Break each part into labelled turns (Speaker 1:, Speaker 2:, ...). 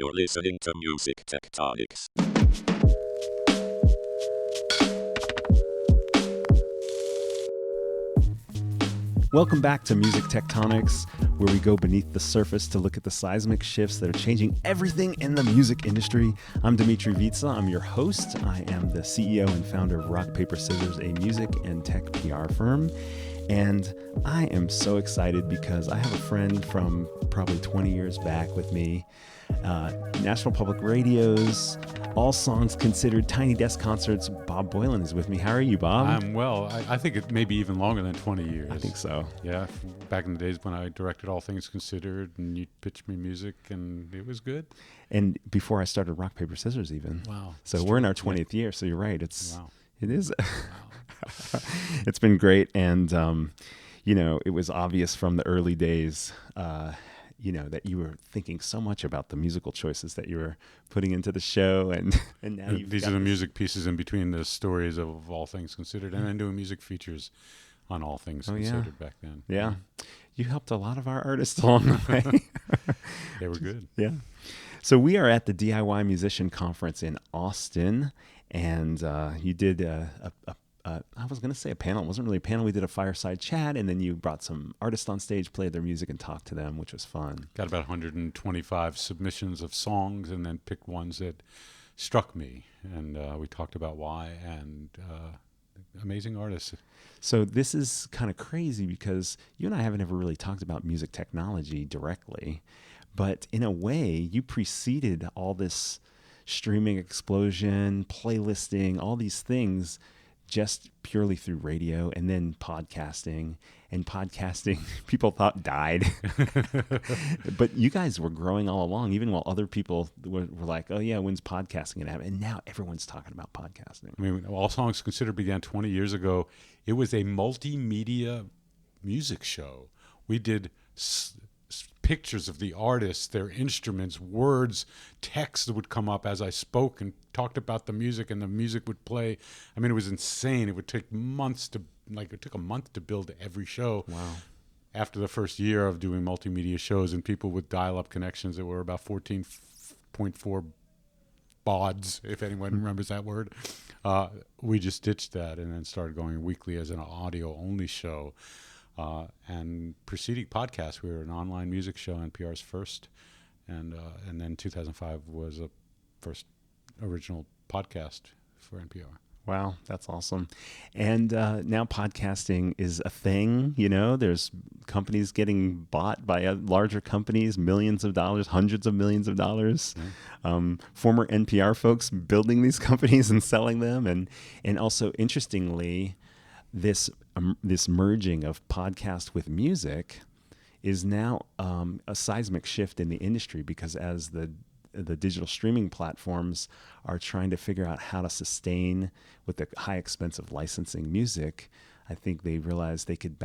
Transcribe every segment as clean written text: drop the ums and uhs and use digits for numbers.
Speaker 1: You're listening to Music Tectonics.
Speaker 2: Welcome back to Music Tectonics, where we go beneath the surface to look at the seismic shifts that are changing everything in the music industry. I'm Dmitri Vietze. I'm your host. I am the CEO and founder of Rock, Paper, Scissors, a music and tech PR firm. And I am so excited because I have a friend from probably 20 years back with me. National Public Radio's All Songs Considered Tiny Desk Concerts. Bob Boilen is with me. How are you, Bob?
Speaker 3: I'm well. I think it may be even longer than 20 years.
Speaker 2: I think so.
Speaker 3: Yeah, back in the days when I directed All Things Considered and you pitched me music and it was good.
Speaker 2: And before I started Rock, Paper, Scissors even.
Speaker 3: Wow.
Speaker 2: So we're in our 20th year, so you're right. It is.
Speaker 3: Wow.
Speaker 2: It's been great. And, it was obvious from the early days, that you were thinking so much about the musical choices that you were putting into the show. And now
Speaker 3: these are the music pieces in between the stories of All Things Considered and then doing music features on All Things Considered back then.
Speaker 2: Yeah. You helped a lot of our artists along the way.
Speaker 3: They were good.
Speaker 2: Yeah. So we are at the DIY Musician Conference in Austin, and you did I was going to say a panel. It wasn't really a panel. We did a fireside chat, and then you brought some artists on stage, played their music, and talked to them, which was fun.
Speaker 3: Got about 125 submissions of songs, and then picked ones that struck me, and we talked about why, and amazing artists.
Speaker 2: So this is kind of crazy because you and I haven't ever really talked about music technology directly, but in a way, you preceded all this streaming explosion, playlisting, all these things just purely through radio, and then podcasting. And podcasting, people thought died. But you guys were growing all along, even while other people were like, oh yeah, when's podcasting going to happen? And now everyone's talking about podcasting.
Speaker 3: I mean, All Songs Considered began 20 years ago. It was a multimedia music show. We did pictures of the artists, their instruments, words, text that would come up as I spoke and talked about the music, and the music would play. I mean, it was insane. It would take it took a month to build every show.
Speaker 2: Wow.
Speaker 3: After the first year of doing multimedia shows, and people with dial-up connections that were about 14.4 bauds, if anyone remembers that word, we just ditched that and then started going weekly as an audio-only show. And preceding podcast, we were an online music show, NPR's first, and then 2005 was a first original podcast for NPR.
Speaker 2: Wow, that's awesome. And now podcasting is a thing. There's companies getting bought by larger companies, millions of dollars, hundreds of millions of dollars. Mm-hmm. Former NPR folks building these companies and selling them, and also interestingly, this merging of podcast with music is now a seismic shift in the industry, because as the digital streaming platforms are trying to figure out how to sustain with the high expense of licensing music, I think they realized they could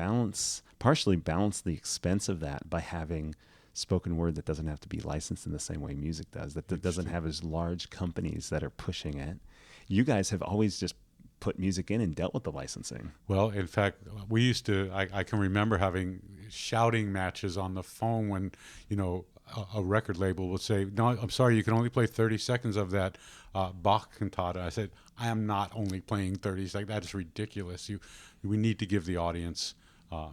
Speaker 2: partially balance the expense of that by having spoken word that doesn't have to be licensed in the same way music does, that doesn't have as large companies that are pushing it. You guys have always just put music in and dealt with the licensing.
Speaker 3: Well, in fact, we used to, I can remember having shouting matches on the phone when, a record label would say, no, I'm sorry, you can only play 30 seconds of that Bach cantata. I said, I am not only playing 30 seconds. That is ridiculous. We need to give the audience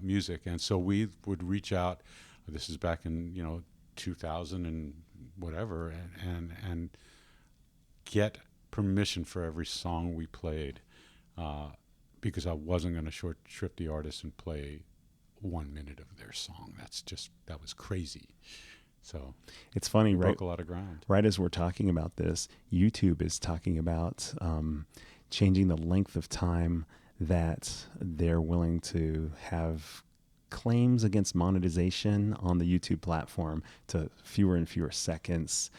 Speaker 3: music. And so we would reach out. This is back in, 2000 and whatever, and get permission for every song we played. Because I wasn't going to short shrift the artist and play 1 minute of their song. That was crazy. So
Speaker 2: it's funny,
Speaker 3: broke a lot of ground.
Speaker 2: Right as we're talking about this, YouTube is talking about changing the length of time that they're willing to have claims against monetization on the YouTube platform to fewer and fewer seconds,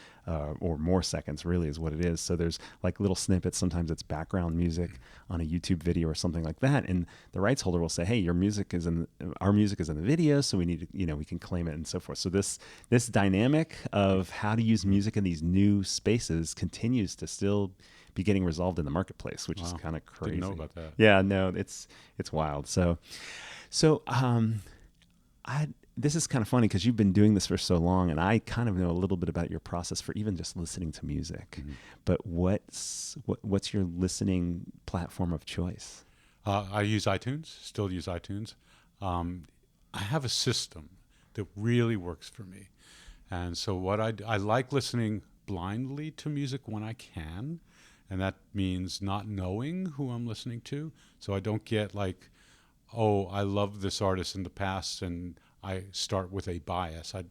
Speaker 2: or more seconds really is what it is. So there's like little snippets. Sometimes it's background music on a YouTube video or something like that. And the rights holder will say, hey, our music is in the video. So we need to, we can claim it and so forth. So this dynamic of how to use music in these new spaces continues to still be getting resolved in the marketplace, which is kind of crazy.
Speaker 3: Didn't know about that.
Speaker 2: Yeah, no, it's wild. So this is kind of funny because you've been doing this for so long, and I kind of know a little bit about your process for even just listening to music.
Speaker 3: Mm-hmm.
Speaker 2: But what's your listening platform of choice?
Speaker 3: I use iTunes, still use iTunes. I have a system that really works for me. And so what I like listening blindly to music when I can, and that means not knowing who I'm listening to. So I don't get like, oh, I love this artist in the past, and I start with a bias. Of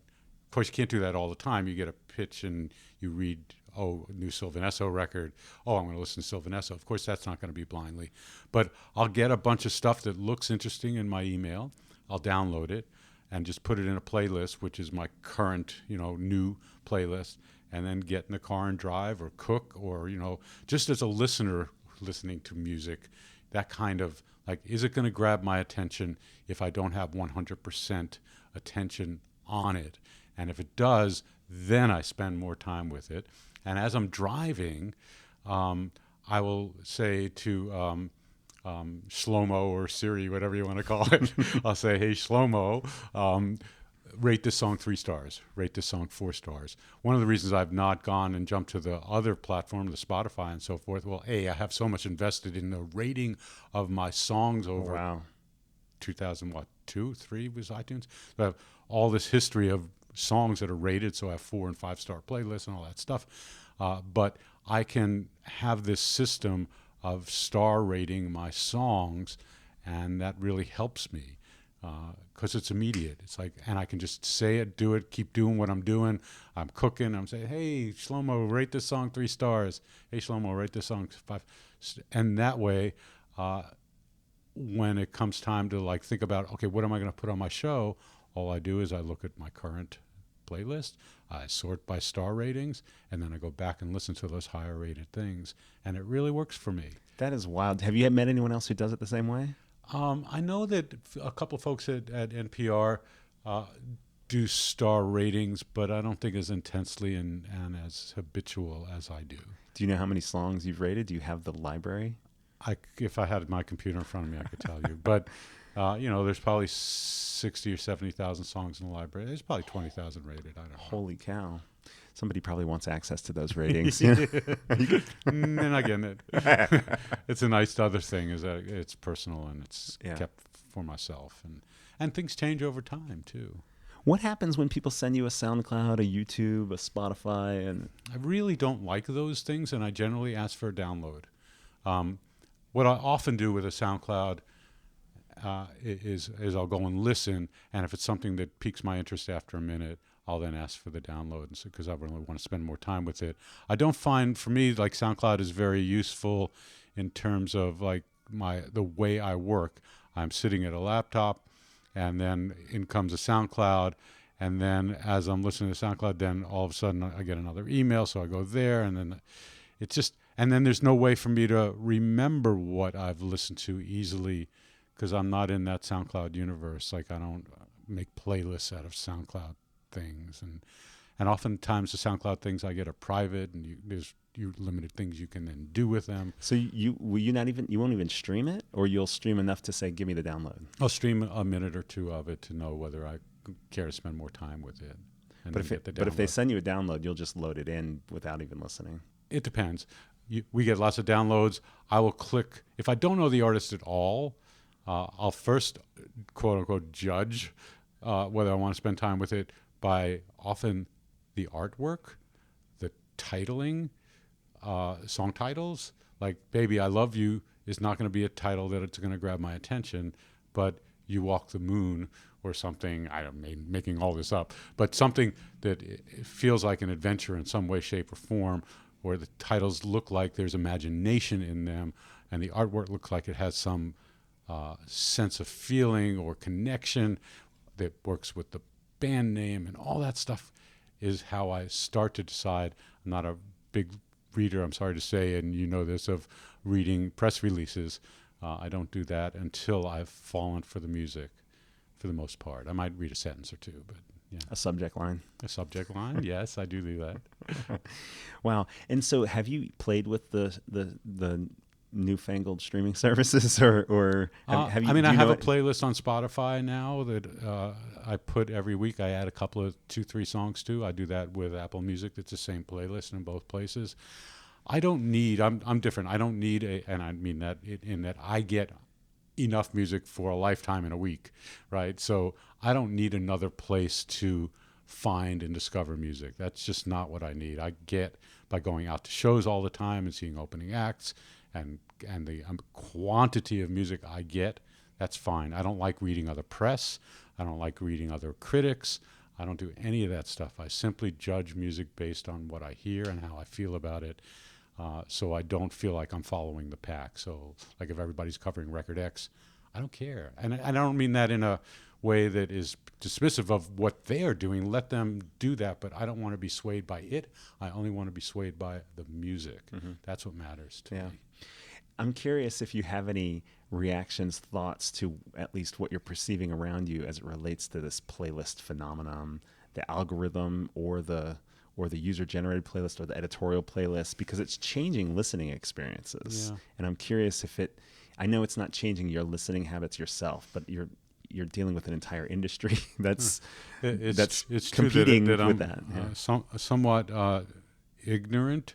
Speaker 3: course, you can't do that all the time. You get a pitch and you read, oh, new Sylvan Esso record. Oh, I'm going to listen to Sylvan Esso. Of course, that's not going to be blindly. But I'll get a bunch of stuff that looks interesting in my email. I'll download it and just put it in a playlist, which is my current, new playlist, and then get in the car and drive or cook or, just as a listener listening to music, that kind of like, is it going to grab my attention if I don't have 100% attention on it? And if it does, then I spend more time with it. And as I'm driving, I will say to Shlomo or Siri, whatever you want to call it, I'll say, hey, Shlomo, rate this song 3 stars, rate this song 4 stars. One of the reasons I've not gone and jumped to the other platform, the Spotify and so forth, well, I have so much invested in the rating of my songs over 2002, 3 was iTunes. So I have all this history of songs that are rated, so I have 4 and 5 star playlists and all that stuff. But I can have this system of star rating my songs, and that really helps me. Because it's immediate. It's like, and I can just say it, do it, keep doing what I'm doing. I'm cooking. I'm saying, hey, Shlomo, rate this song 3 stars. Hey, Shlomo, rate this song 5. And that way, when it comes time to like think about, okay, what am I going to put on my show? All I do is I look at my current playlist, I sort by star ratings, and then I go back and listen to those higher rated things. And it really works for me.
Speaker 2: That is wild. Have you met anyone else who does it the same way?
Speaker 3: I know that a couple of folks at NPR do star ratings, but I don't think as intensely and as habitual as I do.
Speaker 2: Do you know how many songs you've rated? Do you have the library?
Speaker 3: If I had my computer in front of me, I could tell you. But, there's probably 60 or 70,000 songs in the library. There's probably 20,000 rated. I don't know.
Speaker 2: Holy cow. Somebody probably wants access to those ratings.
Speaker 3: And again, it's a nice other thing is that it's personal and it's kept for myself. And things change over time, too.
Speaker 2: What happens when people send you a SoundCloud, a YouTube, a Spotify? And
Speaker 3: I really don't like those things, and I generally ask for a download. What I often do with a SoundCloud is I'll go and listen, and if it's something that piques my interest after a minute, I'll then ask for the download because I really want to spend more time with it. I don't find, for me, like SoundCloud is very useful in terms of like the way I work. I'm sitting at a laptop, and then in comes a SoundCloud, and then as I'm listening to SoundCloud, then all of a sudden I get another email, so I go there, and then it's just, and then there's no way for me to remember what I've listened to easily because I'm not in that SoundCloud universe. Like I don't make playlists out of SoundCloud things, and oftentimes the SoundCloud things I get are private, and there's limited things you can then do with them.
Speaker 2: So you won't even stream it, or you'll stream enough to say, give me the download?
Speaker 3: I'll stream a minute or two of it to know whether I care to spend more time with it.
Speaker 2: But if they send you a download, you'll just load it in without even listening.
Speaker 3: It depends. We get lots of downloads. I will click if I don't know the artist at all. I'll first quote unquote judge whether I want to spend time with it by often the artwork, the titling, song titles. Like Baby I Love You is not going to be a title that it's going to grab my attention, but You Walk the Moon or something, I'm making all this up, but something that it feels like an adventure in some way, shape, or form, where the titles look like there's imagination in them and the artwork looks like it has some sense of feeling or connection that works with the band name and all that stuff is how I start to decide. I'm not a big reader, I'm sorry to say, and you know this, of reading press releases. I don't do that until I've fallen for the music for the most part. I might read a sentence or two, but yeah.
Speaker 2: A subject line.
Speaker 3: A subject line, yes, I do that.
Speaker 2: Wow. And so have you played with the newfangled streaming services, or have you?
Speaker 3: I mean,
Speaker 2: do
Speaker 3: I
Speaker 2: you
Speaker 3: have
Speaker 2: know
Speaker 3: a playlist on Spotify now that I put every week. I add a couple of 2-3 songs to. I do that with Apple Music. It's the same playlist in both places. I don't need. I'm different. I don't need and I mean that in that I get enough music for a lifetime in a week, right? So I don't need another place to find and discover music. That's just not what I need. I get by going out to shows all the time and seeing opening acts and the quantity of music I get. That's fine. I don't like reading other press. I don't like reading other critics. I don't do any of that stuff. I simply judge music based on what I hear and how I feel about it. So I don't feel like I'm following the pack. So like if everybody's covering record X, I don't care. And I don't mean that in a way that is dismissive of what they are doing. Let them do that, but I don't want to be swayed by it. I only want to be swayed by the music. That's what matters to me.
Speaker 2: I'm curious if you have any reactions, thoughts to at least what you're perceiving around you as it relates to this playlist phenomenon, the algorithm or the user-generated playlist or the editorial playlist, because it's changing listening experiences.
Speaker 3: Yeah.
Speaker 2: And I'm curious if I know it's not changing your listening habits yourself, but you're dealing with an entire industry that's
Speaker 3: it's
Speaker 2: competing
Speaker 3: true that
Speaker 2: with
Speaker 3: I'm,
Speaker 2: that.
Speaker 3: somewhat ignorant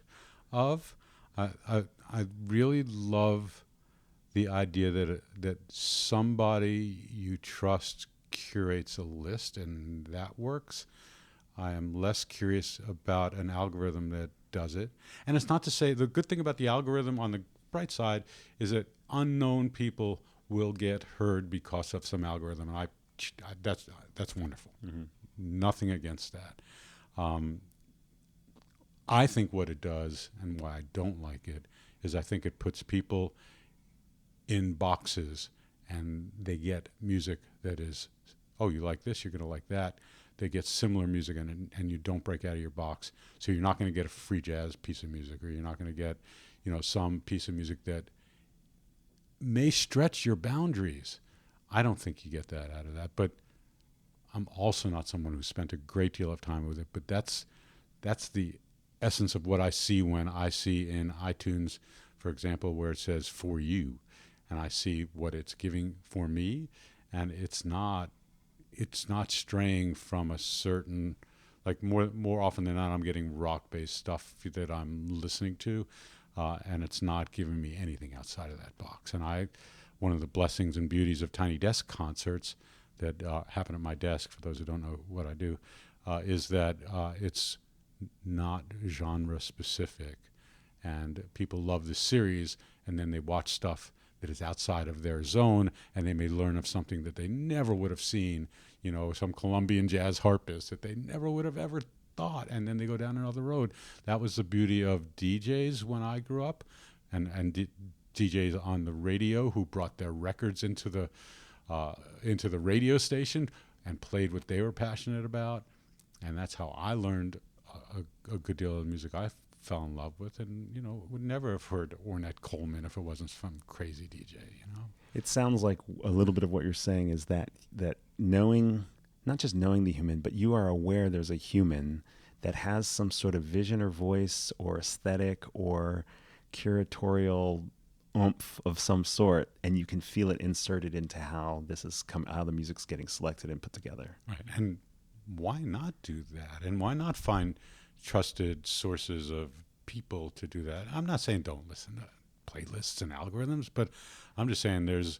Speaker 3: of. I really love the idea that somebody you trust curates a list and that works. I am less curious about an algorithm that does it. And it's not to say, the good thing about the algorithm on the bright side is that unknown people will get heard because of some algorithm. And that's wonderful. Nothing against that. I think what it does and why I don't like it is I think it puts people in boxes and they get music that is, oh, you like this, you're going to like that. They get similar music and you don't break out of your box. So you're not going to get a free jazz piece of music, or you're not going to get, some piece of music that may stretch your boundaries. I don't think you get that out of that, but I'm also not someone who spent a great deal of time with it. But that's the essence of what I see when I see in iTunes, for example, where it says "for you," and I see what it's giving for me, and it's not straying from a certain, like more often than not, I'm getting rock-based stuff that I'm listening to, and it's not giving me anything outside of that box. And one of the blessings and beauties of Tiny Desk concerts that happen at my desk, for those who don't know what I do, is that it's not genre specific, and people love this series, and then they watch stuff that is outside of their zone, and they may learn of something that they never would have seen, some Colombian jazz harpist that they never would have ever thought, and then they go down another road. That was the beauty of DJs when I grew up, and DJs on the radio who brought their records into the radio station and played what they were passionate about, and that's how I learned a good deal of the music I fell in love with, and would never have heard Ornette Coleman if it wasn't some crazy DJ.
Speaker 2: It sounds like a little bit of what you're saying is that knowing, not just knowing the human, but you are aware there's a human that has some sort of vision or voice or aesthetic or curatorial oomph of some sort, and you can feel it inserted into how how the music's getting selected and put together.
Speaker 3: Right, and why not do that? And why not find trusted sources of people to do that? I'm not saying don't listen to playlists and algorithms, but I'm just saying there's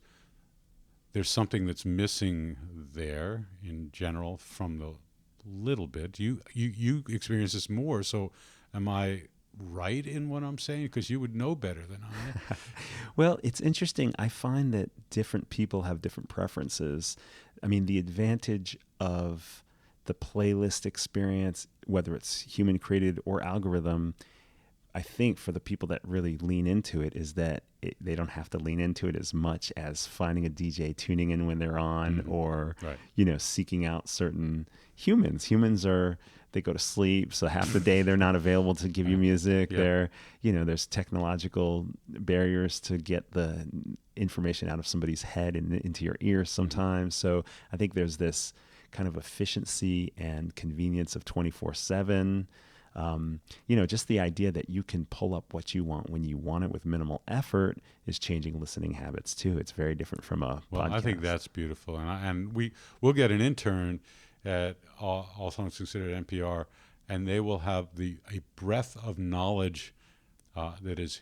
Speaker 3: something that's missing there in general from the little bit. You experience this more, so am I right in what I'm saying? Because you would know better than I.
Speaker 2: Well, it's interesting. I find that different people have different preferences. I mean, the advantage of the playlist experience, whether it's human created or algorithm, I think for the people that really lean into it is that they don't have to lean into it as much as finding a DJ tuning in when they're on, or,
Speaker 3: right.
Speaker 2: Seeking out certain humans. Humans they go to sleep, so half the day they're not available to give you music.
Speaker 3: Yeah.
Speaker 2: There's technological barriers to get the information out of somebody's head and into your ears sometimes. So I think there's this kind of efficiency and convenience of 24/7. Just the idea that you can pull up what you want when you want it with minimal effort is changing listening habits too. It's very different from a podcast.
Speaker 3: I think that's beautiful, and we'll get an intern at All Songs Considered at NPR, and they will have a breadth of knowledge that is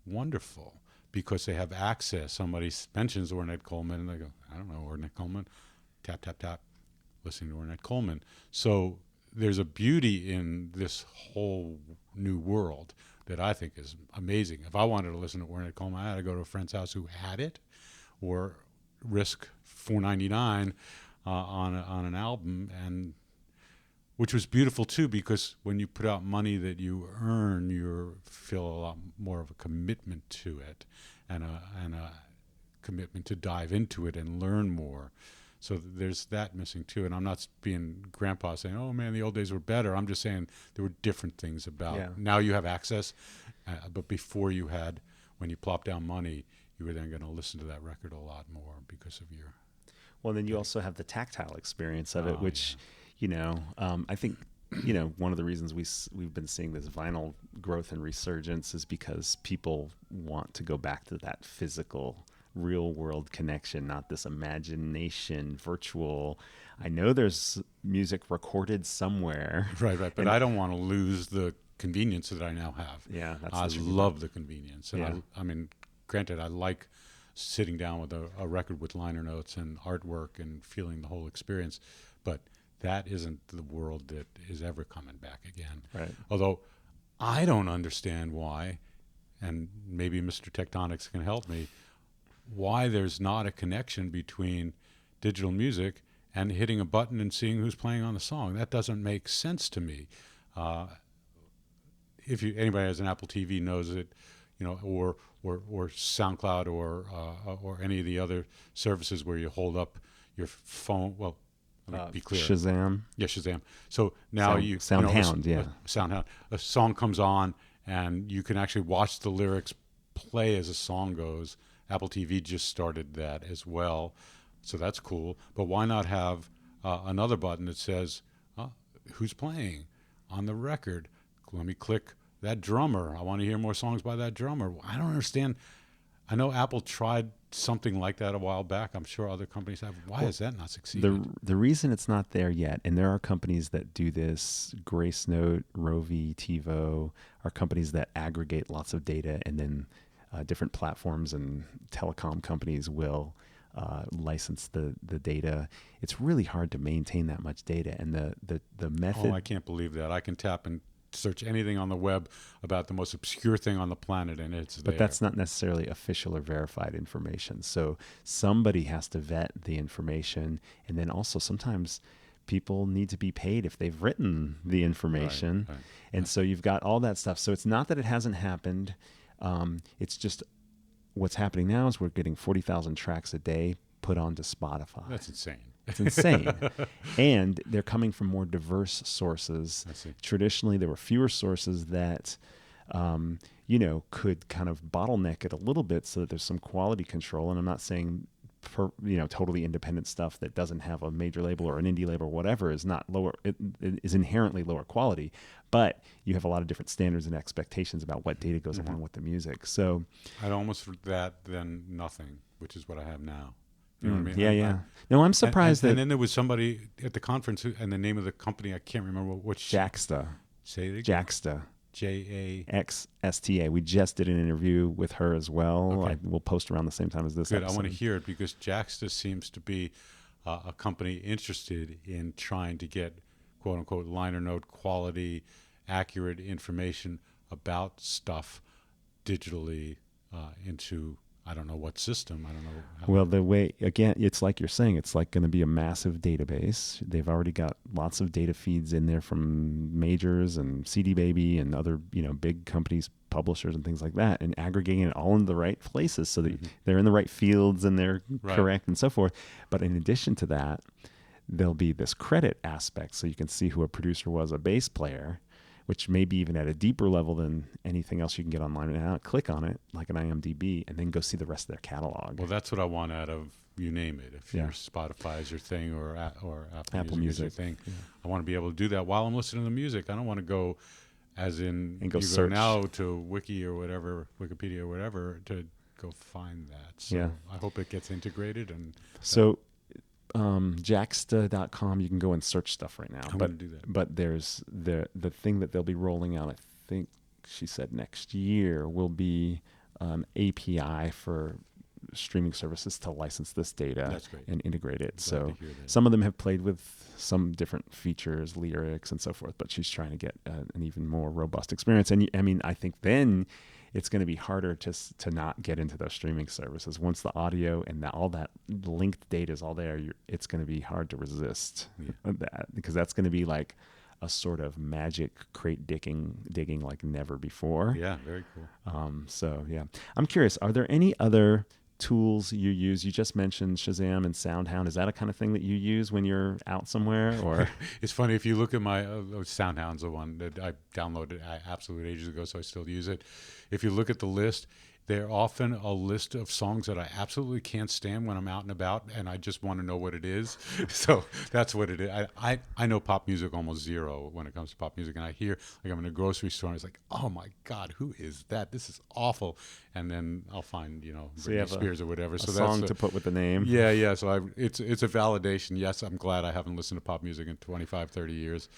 Speaker 3: wonderful because they have access. Somebody mentions Ornette Coleman, and they go, I don't know Ornette Coleman. Tap, tap, tap, listening to Ornette Coleman. So there's a beauty in this whole new world that I think is amazing. If I wanted to listen to Ornette Coleman, I had to go to a friend's house who had it, or risk $4.99 on an album, and which was beautiful too, because when you put out money that you earn, you feel a lot more of a commitment to it, and a commitment to dive into it and learn more. So there's that missing too. And I'm not being grandpa saying, oh man, the old days were better. I'm just saying there were different things about.
Speaker 2: Yeah.
Speaker 3: Now you have access, but before you had, when you plopped down money, you were then going to listen to that record a lot more because of your.
Speaker 2: Well, then you also have the tactile experience of it, which, I think, one of the reasons we've been seeing this vinyl growth and resurgence is because people want to go back to that physical, real world connection, not this imagination, virtual. I know there's music recorded somewhere.
Speaker 3: Right. But I don't want to lose the convenience that I now have.
Speaker 2: Yeah,
Speaker 3: I love the convenience. And
Speaker 2: yeah.
Speaker 3: I mean, granted, I like sitting down with a record with liner notes and artwork and feeling the whole experience, but that isn't the world that is ever coming back again.
Speaker 2: Right.
Speaker 3: Although I don't understand why, and maybe Mr. Tectonics can help me, why there's not a connection between digital music and hitting a button and seeing who's playing on the song. That doesn't make sense to me. If anybody has an Apple TV knows it, or SoundCloud or any of the other services where you hold up your phone. Well, let me be clear.
Speaker 2: Shazam.
Speaker 3: Yeah, Shazam. So now
Speaker 2: SoundHound.
Speaker 3: A song comes on and you can actually watch the lyrics play as a song goes. Apple TV just started that as well, so that's cool. But why not have another button that says, who's playing on the record? Let me click that drummer. I want to hear more songs by that drummer. I don't understand. I know Apple tried something like that a while back. I'm sure other companies have. Why has that not succeeded?
Speaker 2: The reason it's not there yet, and there are companies that do this, Grace Note, Rovi, TiVo, are companies that aggregate lots of data, and then different platforms and telecom companies will license the data. It's really hard to maintain that much data, and the method.
Speaker 3: Oh, I can't believe that. I can tap and search anything on the web about the most obscure thing on the planet, and it's there.
Speaker 2: But that's not necessarily official or verified information. So somebody has to vet the information, and then also sometimes people need to be paid if they've written the information.
Speaker 3: Right.
Speaker 2: And so you've got all that stuff. So it's not that it hasn't happened. It's just what's happening now is we're getting 40,000 tracks a day put onto Spotify.
Speaker 3: That's insane.
Speaker 2: It's insane. And they're coming from more diverse sources.
Speaker 3: I see.
Speaker 2: Traditionally, there were fewer sources that, could kind of bottleneck it a little bit so that there's some quality control. And I'm not saying, totally independent stuff that doesn't have a major label or an indie label or whatever is not lower. It is inherently lower quality. But you have a lot of different standards and expectations about what data goes along with the music. So
Speaker 3: I'd almost that than nothing, which is what I have now. You know what I mean?
Speaker 2: Yeah. No, I'm surprised
Speaker 3: and then there was somebody at the conference, and the name of the company, I can't remember which.
Speaker 2: Jaxta.
Speaker 3: Say it again.
Speaker 2: Jaxta.
Speaker 3: JAXSTA.
Speaker 2: We just did an interview with her as well.
Speaker 3: Okay.
Speaker 2: We'll post around the same time as this
Speaker 3: Good.
Speaker 2: episode.
Speaker 3: I want to hear it because Jaxta seems to be a company interested in trying to get quote unquote liner note quality, accurate information about stuff digitally into I don't know what system. I don't know.
Speaker 2: Well, the way, again, it's like you're saying, it's like going to be a massive database. They've already got lots of data feeds in there from majors and CD Baby and other, big companies, publishers and things like that, and aggregating it all in the right places so that they're in the right fields and they're correct and so forth. But in addition to that, there'll be this credit aspect. So you can see who a producer was, a bass player, which may be even at a deeper level than anything else you can get online now. Click on it, like an IMDb, and then go see the rest of their catalog.
Speaker 3: Well, that's what I want out of you name it. If your Spotify is your thing or Apple Music is your thing, I want to be able to do that while I'm listening to the music. I don't want to go as in
Speaker 2: And go
Speaker 3: you
Speaker 2: search.
Speaker 3: go now to Wiki or whatever, Wikipedia or whatever, to go find that. So
Speaker 2: Yeah.
Speaker 3: I hope it gets integrated. And
Speaker 2: So Jaxsta.com, you can go and search stuff right now.
Speaker 3: I'm going to do that.
Speaker 2: But there's the thing that they'll be rolling out, I think she said next year, will be API for streaming services to license this data
Speaker 3: That's great.
Speaker 2: and integrate it.
Speaker 3: Glad
Speaker 2: So
Speaker 3: to hear that.
Speaker 2: some of them have played with some different features, lyrics and so forth, but she's trying to get an even more robust experience. And I mean, I think then it's going to be harder to not get into those streaming services. Once the audio and all that linked data is all there, it's going to be hard to resist that, because that's going to be like a sort of magic crate digging like never before.
Speaker 3: Yeah, very cool.
Speaker 2: So yeah, I'm curious, are there any other tools you use? You just mentioned Shazam and SoundHound. Is that a kind of thing that you use when you're out somewhere? Or
Speaker 3: It's funny, if you look at my SoundHound's the one that I downloaded absolute ages ago, so I still use it. If you look at the list, they're often a list of songs that I absolutely can't stand when I'm out and about, and I just want to know what it is. So that's what it is. I know pop music almost zero when it comes to pop music, and I hear, like, I'm in a grocery store, and it's like, oh my God, who is that? This is awful. And then I'll find, Britney Spears or whatever. So
Speaker 2: song
Speaker 3: that's
Speaker 2: to put with the name.
Speaker 3: Yeah. So it's a validation. Yes, I'm glad I haven't listened to pop music in 25, 30 years.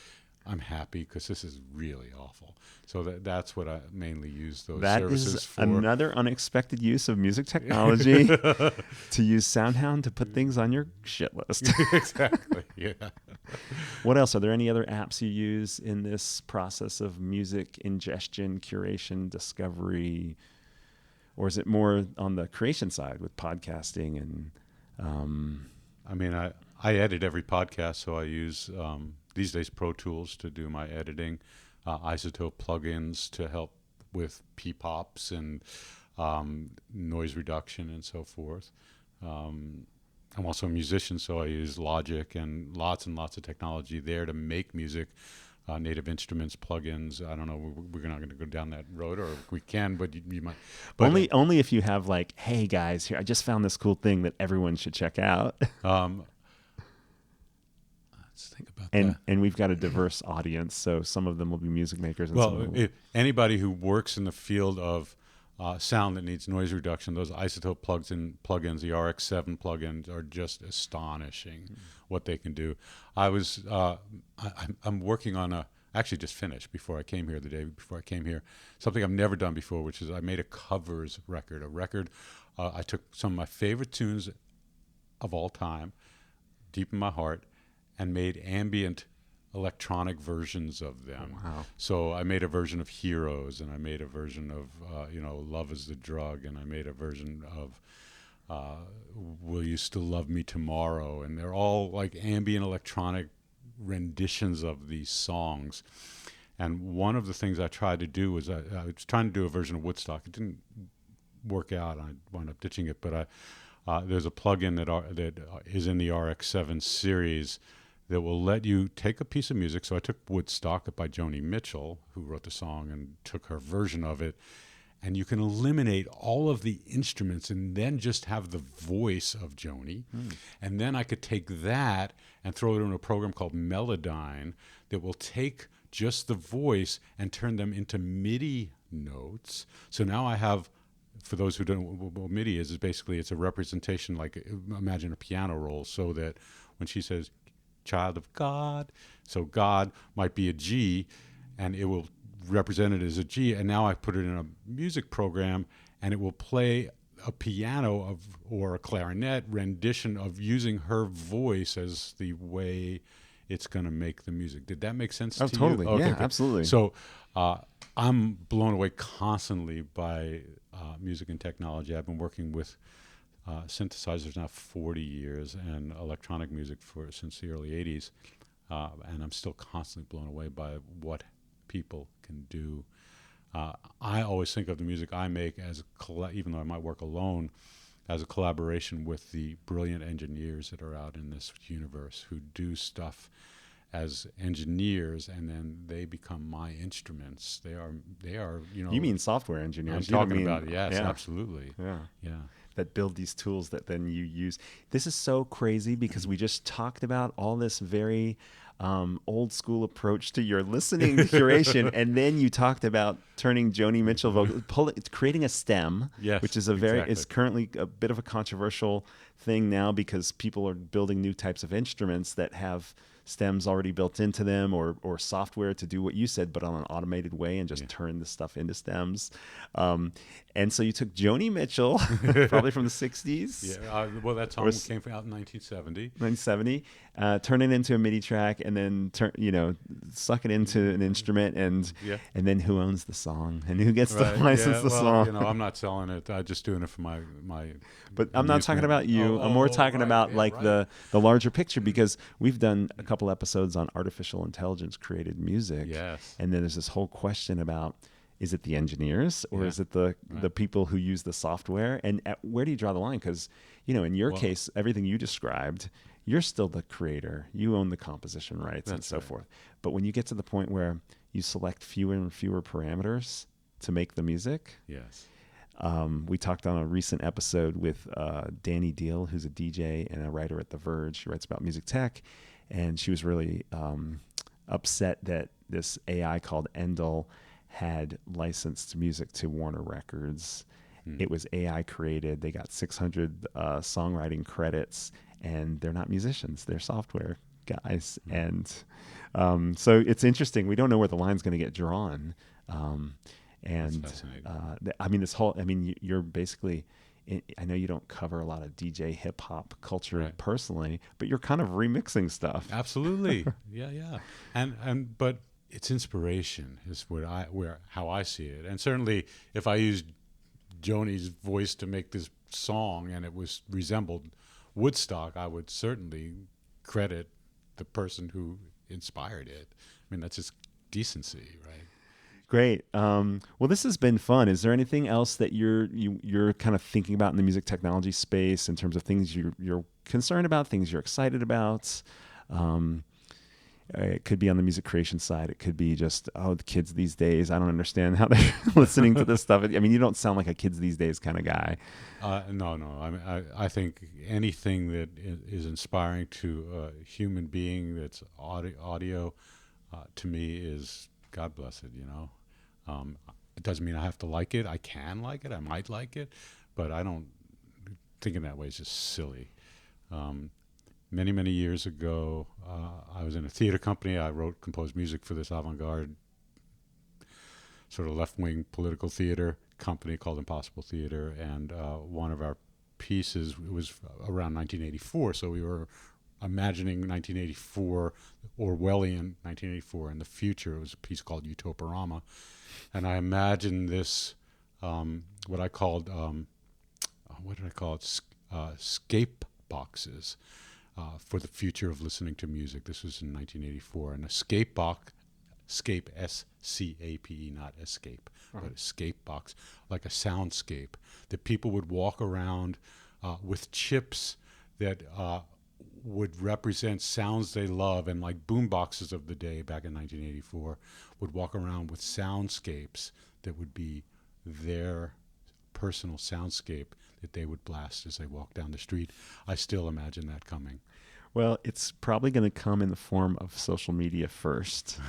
Speaker 3: I'm happy because this is really awful. So that's what I mainly use those services for.
Speaker 2: That is another unexpected use of music technology, to use SoundHound to put things on your shit list.
Speaker 3: Exactly, yeah.
Speaker 2: What else? Are there any other apps you use in this process of music ingestion, curation, discovery? Or is it more on the creation side with podcasting and...
Speaker 3: I mean, I edit every podcast, so I use... these days, Pro Tools to do my editing, Isotope plugins to help with P-pops and noise reduction and so forth. I'm also a musician, so I use Logic and lots of technology there to make music, native instruments, plugins. I don't know, we're not going to go down that road, or we can, but you might. But
Speaker 2: only if you have like, hey guys, here, I just found this cool thing that everyone should check out.
Speaker 3: Let's think about that.
Speaker 2: And we've got a diverse audience, so some of them will be music makers. And some of them
Speaker 3: If anybody who works in the field of sound that needs noise reduction, those Isotope plugins, the RX7 plugins, are just astonishing what they can do. I'm working on actually just finished before I came here, the day before I came here, something I've never done before, which is I made a covers record. I took some of my favorite tunes of all time, deep in my heart, and made ambient electronic versions of them.
Speaker 2: Wow.
Speaker 3: So I made a version of Heroes, and I made a version of Love is the Drug, and I made a version of Will You Still Love Me Tomorrow, and they're all like ambient electronic renditions of these songs. And one of the things I tried to do was I was trying to do a version of Woodstock. It didn't work out. I wound up ditching it, but there's a plugin that is in the RX7 series that will let you take a piece of music. So I took Woodstock by Joni Mitchell, who wrote the song, and took her version of it. And you can eliminate all of the instruments and then just have the voice of Joni. And then I could take that and throw it in a program called Melodyne that will take just the voice and turn them into MIDI notes. So now I have... For those who don't know what MIDI is basically, it's a representation, like imagine a piano roll, so that when she says child of God, so God might be a G, and it will represent it as a G, and now I put it in a music program, and it will play a piano or a clarinet rendition of using her voice as the way it's going to make the music. Did that make sense to
Speaker 2: totally.
Speaker 3: you? Okay,
Speaker 2: Yeah,
Speaker 3: good.
Speaker 2: absolutely.
Speaker 3: So I'm blown away constantly by music and technology. I've been working with synthesizers now 40 years and electronic music since the early 80s, and I'm still constantly blown away by what people can do. I always think of the music I make as, even though I might work alone, as a collaboration with the brilliant engineers that are out in this universe who do stuff as engineers, and then they become my instruments. They are.
Speaker 2: You mean software engineers?
Speaker 3: I'm talking about, yes, absolutely.
Speaker 2: Yeah. That build these tools that then you use. This is so crazy because we just talked about all this very old school approach to your listening curation, and then you talked about turning Joni Mitchell creating a stem,
Speaker 3: Yes,
Speaker 2: which is it's currently a bit of a controversial thing now because people are building new types of instruments that have stems already built into them or software to do what you said, but on an automated way and just turn the stuff into stems. And so you took Joni Mitchell, probably from the 60s.
Speaker 3: Yeah, well, that song came out in 1970.
Speaker 2: 1970, turn it into a MIDI track and then suck it into an instrument and then who owns the song and who gets to license the song?
Speaker 3: I'm not selling it. I'm just doing it for my
Speaker 2: But I'm not talking about you. I'm more talking about the larger picture, because we've done a couple episodes on artificial intelligence created music.
Speaker 3: Yes.
Speaker 2: And then there's this whole question about, is it the engineers or is it the people who use the software? And where do you draw the line? Because, in your case, everything you described, you're still the creator. You own the composition rights and so forth. But when you get to the point where you select fewer and fewer parameters to make the music.
Speaker 3: Yes.
Speaker 2: We talked on a recent episode with Danny Deal, who's a DJ and a writer at The Verge. She writes about music tech. And she was really upset that this AI called Endel had licensed music to Warner Records. It was AI created. They got 600 songwriting credits, and they're not musicians. They're software guys. And so it's interesting. We don't know where the line's going to get drawn. You're basically, I know you don't cover a lot of DJ hip hop culture personally, but you're kind of remixing stuff.
Speaker 3: Absolutely. Yeah. But it's inspiration is how I see it. And certainly if I used Joni's voice to make this song and it resembled Woodstock, I would certainly credit the person who inspired it. I mean, that's just decency, right?
Speaker 2: Great. Well, this has been fun. Is there anything else that you're kind of thinking about in the music technology space in terms of things you're concerned about, things you're excited about? It could be on the music creation side. It could be just, the kids these days, I don't understand how they're listening to this stuff. I mean, you don't sound like a kids these days kind of guy.
Speaker 3: No. I think anything that is inspiring to a human being that's audio to me is God bless it, It doesn't mean I have to like it. I can like it. I might like it. But I don't think in that way is just silly. Many, many years ago, I was in a theater company. I composed music for this avant-garde, sort of left-wing political theater company called Impossible Theater. And one of our pieces was around 1984. So we were imagining 1984, Orwellian 1984 in the future. It was a piece called Utoporama. And I imagined this, what I called, scape boxes for the future of listening to music. This was in 1984. And a scape box, scape, S-C-A-P-E, not escape, but a scape box, like a soundscape, that people would walk around with chips that would represent sounds they love, and like boom boxes of the day back in 1984 would walk around with soundscapes that would be their personal soundscape that they would blast as they walk down the street. I still imagine that coming.
Speaker 2: Well, it's probably going to come in the form of social media first,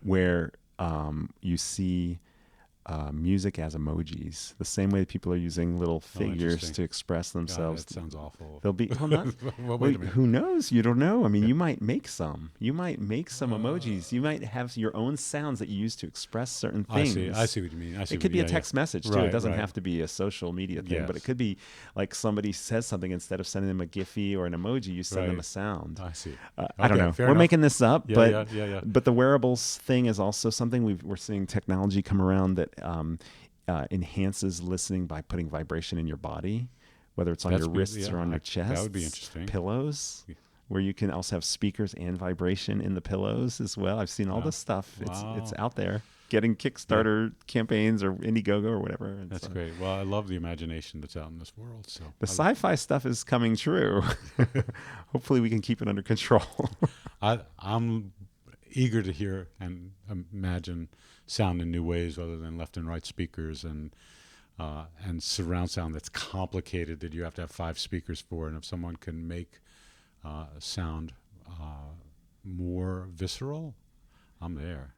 Speaker 2: where you see music as emojis, the same way that people are using little figures to express themselves.
Speaker 3: God, that sounds awful.
Speaker 2: They'll be
Speaker 3: well, wait a minute.
Speaker 2: Who knows? You don't know. I mean, you might make some. You might make some emojis. You might have your own sounds that you use to express certain things.
Speaker 3: I see what you mean.
Speaker 2: It could be a text message too.
Speaker 3: Right,
Speaker 2: it doesn't have to be a social media thing, but it could be like somebody says something, instead of sending them a Giphy or an emoji, you send them a sound.
Speaker 3: I see.
Speaker 2: I don't know. We're making this up, but
Speaker 3: but
Speaker 2: the wearables thing is also something we're seeing technology come around that enhances listening by putting vibration in your body, whether it's on your wrists or on your chest.
Speaker 3: That would be interesting.
Speaker 2: Pillows, where you can also have speakers and vibration in the pillows as well. I've seen all this stuff. It's out there. Getting Kickstarter campaigns or Indiegogo or whatever.
Speaker 3: That's great. Well, I love the imagination that's out in this world. So
Speaker 2: the sci-fi stuff is coming true. Hopefully we can keep it under control.
Speaker 3: I'm eager to hear and imagine sound in new ways other than left and right speakers and surround sound that's complicated, that you have to have 5 speakers for. And if someone can make sound more visceral, I'm there.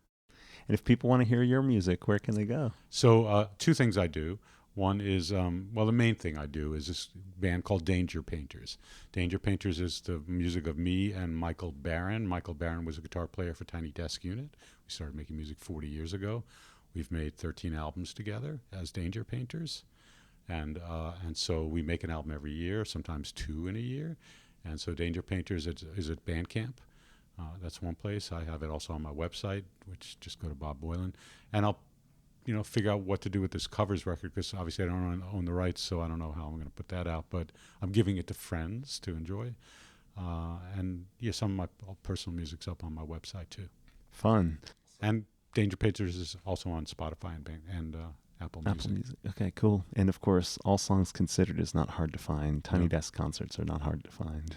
Speaker 2: And if people want to hear your music, where can they go?
Speaker 3: So two things I do. One is, the main thing I do is this band called Danger Painters. Danger Painters is the music of me and Michael Barron. Michael Barron was a guitar player for Tiny Desk Unit. We started making music 40 years ago. We've made 13 albums together as Danger Painters. And so we make an album every year, sometimes 2 in a year. And so Danger Painters is at Bandcamp. That's one place. I have it also on my website, which just go to Bob Boilen. And I'll figure out what to do with this covers record, because obviously I don't own the rights, so I don't know how I'm going to put that out. But I'm giving it to friends to enjoy. And some of my personal music's up on my website too.
Speaker 2: Fun.
Speaker 3: And Danger Painters is also on Spotify and Apple Music.
Speaker 2: Okay, cool. And of course, All Songs Considered is not hard to find. Tiny Desk concerts are not hard to find.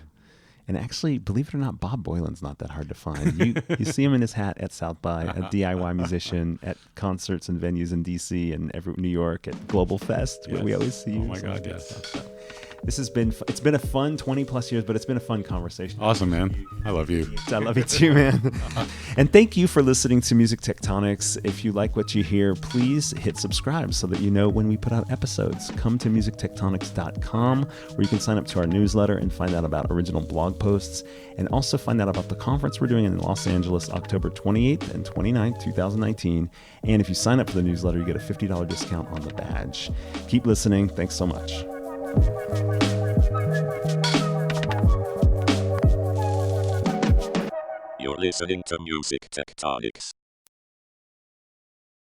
Speaker 2: And actually, believe it or not, Bob Boilen's not that hard to find. You see him in his hat at South by, a DIY musician, at concerts and venues in D.C. and New York, at Global Fest, where we always see you.
Speaker 3: Oh my God, yes.
Speaker 2: This has been, it's been a fun 20 plus years, but it's been a fun conversation.
Speaker 3: Awesome, man. I love you.
Speaker 2: I love you too, man. And thank you for listening to Music Tectonics. If you like what you hear, please hit subscribe so that you know when we put out episodes. Come to musictectonics.com, where you can sign up to our newsletter and find out about original blog posts, and also find out about the conference we're doing in Los Angeles, October 28th and 29th, 2019. And if you sign up for the newsletter, you get a $50 discount on the badge. Keep listening. Thanks so much.
Speaker 1: You're listening to Music Tectonics.